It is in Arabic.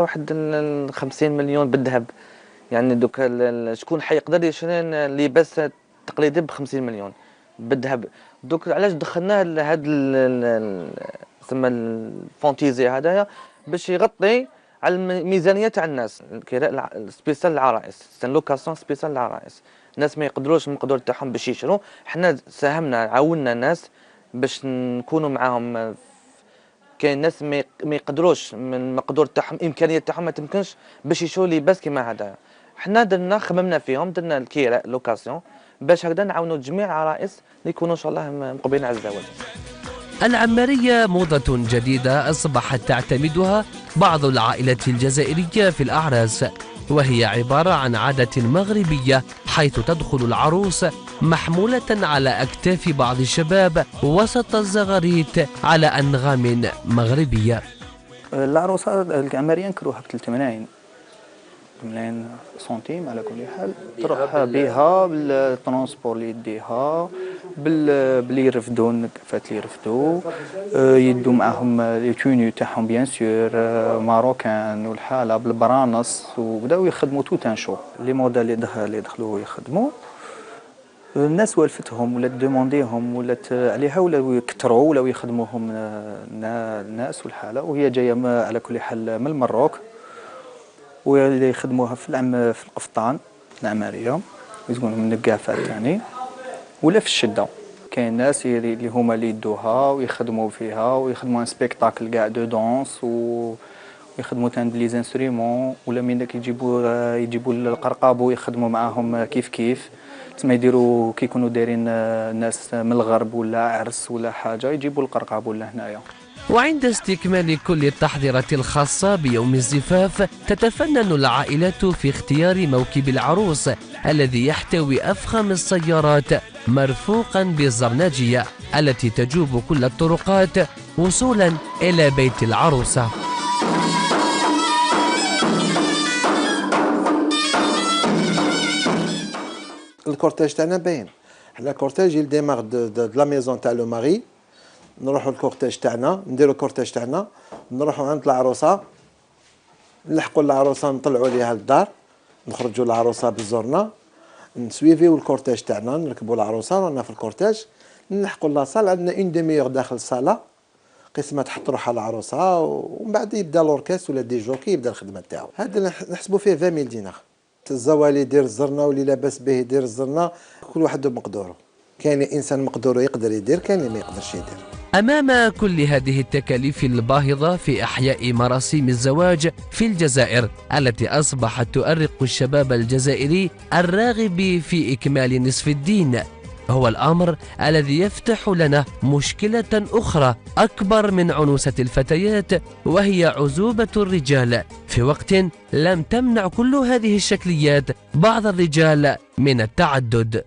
واحد 50 مليون بالذهب. يعني دوك شكون حيقدر يشري لباس تقليدي ب 50 مليون بالذهب؟ دوك علاش دخلناه لهاد تسمى الفونتيزي هذايا باش يغطي على الميزانيه تاع الناس. الكراء سبيسال للعرائس، سان لوكاسيون سبيسال للعرائس. الناس ما يقدروش من القدر تاعهم باش يشروا، حنا ساهمنا عاوننا الناس باش نكونوا معاهم. كاين ناس ما يقدروش من المقدور تاعهم، امكانيات تاعهم ما تمكنش باش يشروا لباس كيما هذا. حنا درنا خممنا فيهم، درنا الكراء لوكاسيون باش هكذا نعاونوا جميع العرائس اللي يكونوا ان شاء الله مقبلين على الزواج. العمارية موضة جديدة أصبحت تعتمدها بعض العائلات الجزائرية في الأعراس، وهي عبارة عن عادة مغربية، حيث تدخل العروس محمولة على أكتاف بعض الشباب وسط الزغاريت على أنغام مغربية. العروسة العمارية نكروها ب3 ملايين سنتيم على كل حال. تروح بها بالترونسبور اللي يديها، باللي يرفدوا النكفات اللي يرفدوا، يدوا معاهم لي توني تاعهم بيان سور ماروكان والحاله بالبرانس، وبداو يخدموا توت ان شو. لي موديل اللي دخلوا يخدموا، الناس والفتهم ولا دومونديهم ولا عليها، ولا يكثروا ولا يخدموهم الناس والحاله، وهي جايه على كل حال من المروك، واللي يخدموها في القفطان العماريه يقولوا من النقافات ثاني، ولا في الشده. كاين ناس اللي هما اللي يدوها ويخدموا فيها ويخدموا ان سبيكتاكل كاع دو دونس، ويخدموا تان لي زانسترومون، ولا منك يجيبوا القرقاب ويخدموا معاهم كيف كيف. تما يديروا كي يكونوا دايرين الناس من الغرب ولا عرس ولا حاجه، يجيبوا القرقاب ولا هنايا. وعند استكمال كل التحضيرات الخاصة بيوم الزفاف، تتفنن العائلات في اختيار موكب العروس الذي يحتوي أفخم السيارات مرفوقا بالزرناجية التي تجوب كل الطرقات وصولا إلى بيت العروسة. الكورتاج تاعنا باين، حنا الكورتاج يديماغ دو لا ميزون تاع لو ماري، نروحوا الكورتاج تاعنا، نديروا الكورتاج تاعنا، نروحوا عند العروسه، نلحقوا العروسه، نطلعوا ليها للدار، نخرجوا العروسه بالزورنا، نسويفيو الكورتاج تاعنا، نركبوا العروسه رانا في الكورتاج، نلحقوا لاصال. عندنا اون ديميور داخل الصاله، قسمه تحط روحها العروسه، ومن بعد يبدا لوركاس ولا دي جوكي يبدا الخدمه تاعو. هذا نحسبوا فيه 20 دينار. الزوالي يدير الزرنه، واللي لاباس به يدير الزرنه، كل واحد بمقدوره. كاين انسان مقدوره يقدر يدير، كاين اللي ما يقدرش يدير. أمام كل هذه التكاليف الباهظة في إحياء مراسيم الزواج في الجزائر، التي أصبحت تؤرق الشباب الجزائري الراغب في إكمال نصف الدين، هو الأمر الذي يفتح لنا مشكلة أخرى أكبر من عنوسة الفتيات، وهي عزوبة الرجال، في وقت لم تمنع كل هذه الشكليات بعض الرجال من التعدد.